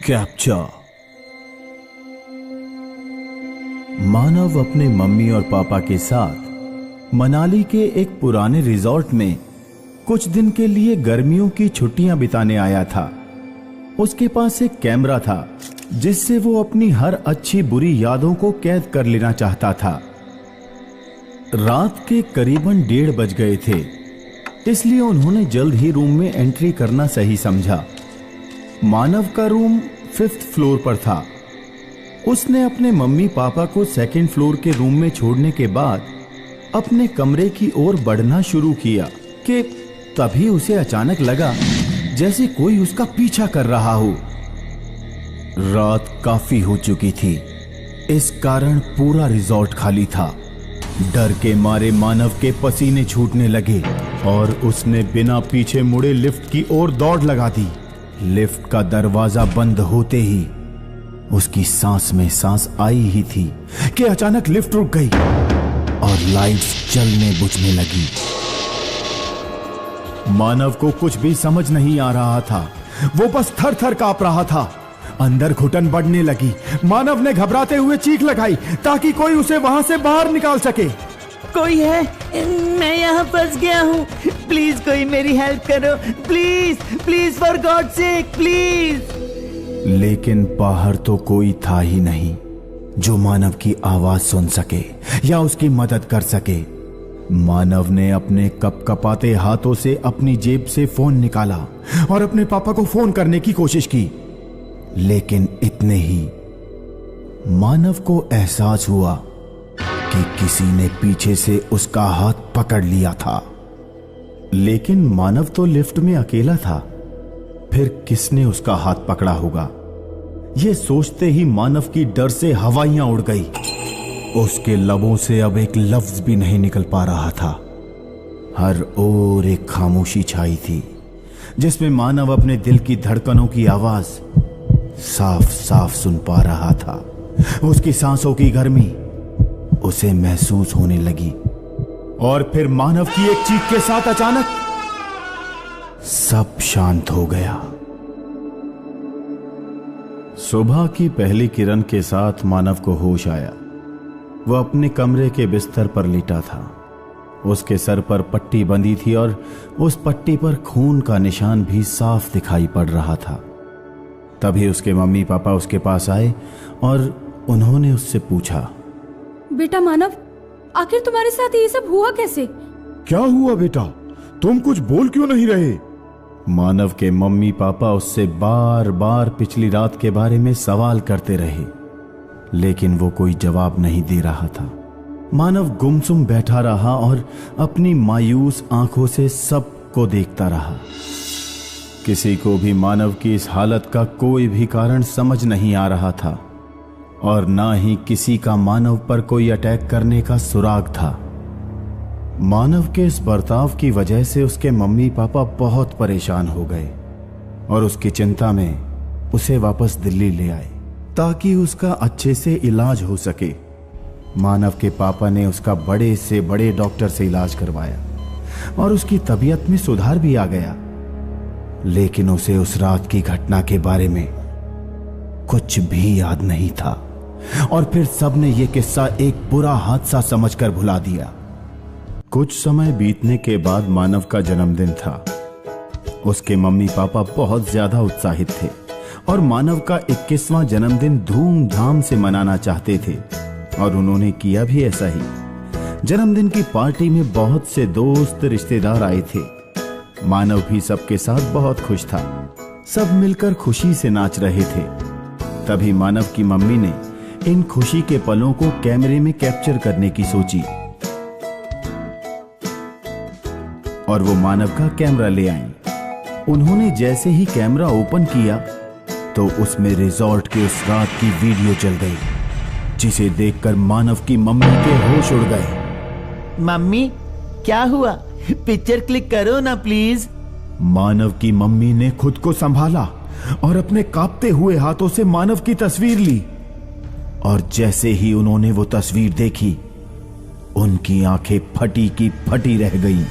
Capture. मानव अपने mummy और पापा के साथ मनाली के एक पुराने रिजॉर्ट में कुछ दिन के लिए गर्मियों की छुट्टियां बिताने आया था। उसके पास एक कैमरा था जिससे वो अपनी हर अच्छी बुरी यादों को कैद कर लेना चाहता था। रात के करीबन 1:30 बज गए थे, इसलिए उन्होंने जल्द ही रूम में एंट्री करना सही समझा। मानव का रूम 5th फ्लोर पर था। उसने अपने मम्मी पापा को 2nd फ्लोर के रूम में छोड़ने के बाद अपने कमरे की ओर बढ़ना शुरू किया कि तभी उसे अचानक लगा जैसे कोई उसका पीछा कर रहा हो। रात काफी हो चुकी थी, इस कारण पूरा रिजॉर्ट खाली था। डर के मारे मानव के पसीने छूटने लगे और उसने बिना पीछे मुड़े लिफ्ट की ओर दौड़ लगा दी। लिफ्ट का दरवाजा बंद होते ही उसकी सांस में सांस आई ही थी कि अचानक लिफ्ट रुक गई और लाइट्स जलने बुझने लगी। मानव को कुछ भी समझ नहीं आ रहा था, वो बस थर थर कांप रहा था। अंदर घुटन बढ़ने लगी। मानव ने घबराते हुए चीख लगाई ताकि कोई उसे वहां से बाहर निकाल सके। कोई है? मैं यहाँ फंस गया हूँ, प्लीज कोई मेरी हेल्प करो, please please for God sake please. लेकिन बाहर तो कोई था ही नहीं जो मानव की आवाज सुन सके या उसकी मदद कर सके। मानव ने अपने कपकपाते हाथों से अपनी जेब से फोन निकाला और अपने पापा को फोन करने की कोशिश की, लेकिन इतने ही मानव को एहसास हुआ कि किसी ने पीछे से उसका हाथ पकड़ लिया था। लेकिन मानव तो लिफ्ट में अकेला था, फिर किसने उसका हाथ पकड़ा होगा? यह सोचते ही मानव की डर से हवाइयां उड़ गई। उसके लबों से अब एक लफ्ज भी नहीं निकल पा रहा था। हर ओर एक खामोशी छाई थी जिसमें मानव अपने दिल की धड़कनों की आवाज साफ साफ सुन पा रहा था। उसकी सांसों की गर्मी उसे महसूस होने लगी और फिर मानव की एक चीख के साथ अचानक सब शांत हो गया। सुबह की पहली किरण के साथ मानव को होश आया। वह अपने कमरे के बिस्तर पर लेटा था। उसके सर पर पट्टी बंधी थी और उस पट्टी पर खून का निशान भी साफ दिखाई पड़ रहा था। तभी उसके मम्मी पापा उसके पास आए और उन्होंने उससे पूछा, बेटा मानव, आखिर तुम्हारे साथ ये सब हुआ कैसे? क्या हुआ बेटा? तुम कुछ बोल क्यों नहीं रहे? मानव के मम्मी पापा उससे बार बार पिछली रात के बारे में सवाल करते रहे, लेकिन वो कोई जवाब नहीं दे रहा था। मानव गुमसुम बैठा रहा और अपनी मायूस आंखों से सबको देखता रहा। किसी को भी मानव की इस हालत का कोई भी कारण समझ नहीं आ रहा था और ना ही किसी का मानव पर कोई अटैक करने का सुराग था। मानव के इस बर्ताव की वजह से उसके मम्मी पापा बहुत परेशान हो गए और उसकी चिंता में उसे वापस दिल्ली ले आए ताकि उसका अच्छे से इलाज हो सके। मानव के पापा ने उसका बड़े से बड़े डॉक्टर से इलाज करवाया और उसकी तबीयत में सुधार भी आ गया, लेकिन उसे उस रात की घटना के बारे में कुछ भी याद नहीं था और फिर सबने यह किस्सा एक बुरा हादसा समझकर भुला दिया। कुछ समय बीतने के बाद मानव का जन्मदिन था। उसके मम्मी पापा बहुत ज्यादा उत्साहित थे और मानव का 21वां जन्मदिन धूमधाम से मनाना चाहते थे और उन्होंने किया भी ऐसा ही। जन्मदिन की पार्टी में बहुत से दोस्त रिश्तेदार आए थे। मानव भी सबके साथ बहुत खुश था। सब मिलकर खुशी से नाच रहे थे। तभी मानव की मम्मी ने इन खुशी के पलों को कैमरे में कैप्चर करने की सोची और वो मानव का कैमरा ले आई। उन्होंने जैसे ही कैमरा ओपन किया तो उसमें रिजॉर्ट के उस रात की वीडियो चल गई, जिसे देखकर मानव की मम्मी के होश उड़ गए। मम्मी क्या हुआ? पिक्चर क्लिक करो ना प्लीज। मानव की मम्मी ने खुद को संभाला और अपने कांपते हुए हाथों से मानव की तस्वीर ली और जैसे ही उन्होंने वो तस्वीर देखी, उनकी आंखें फटी की फटी रह गईं।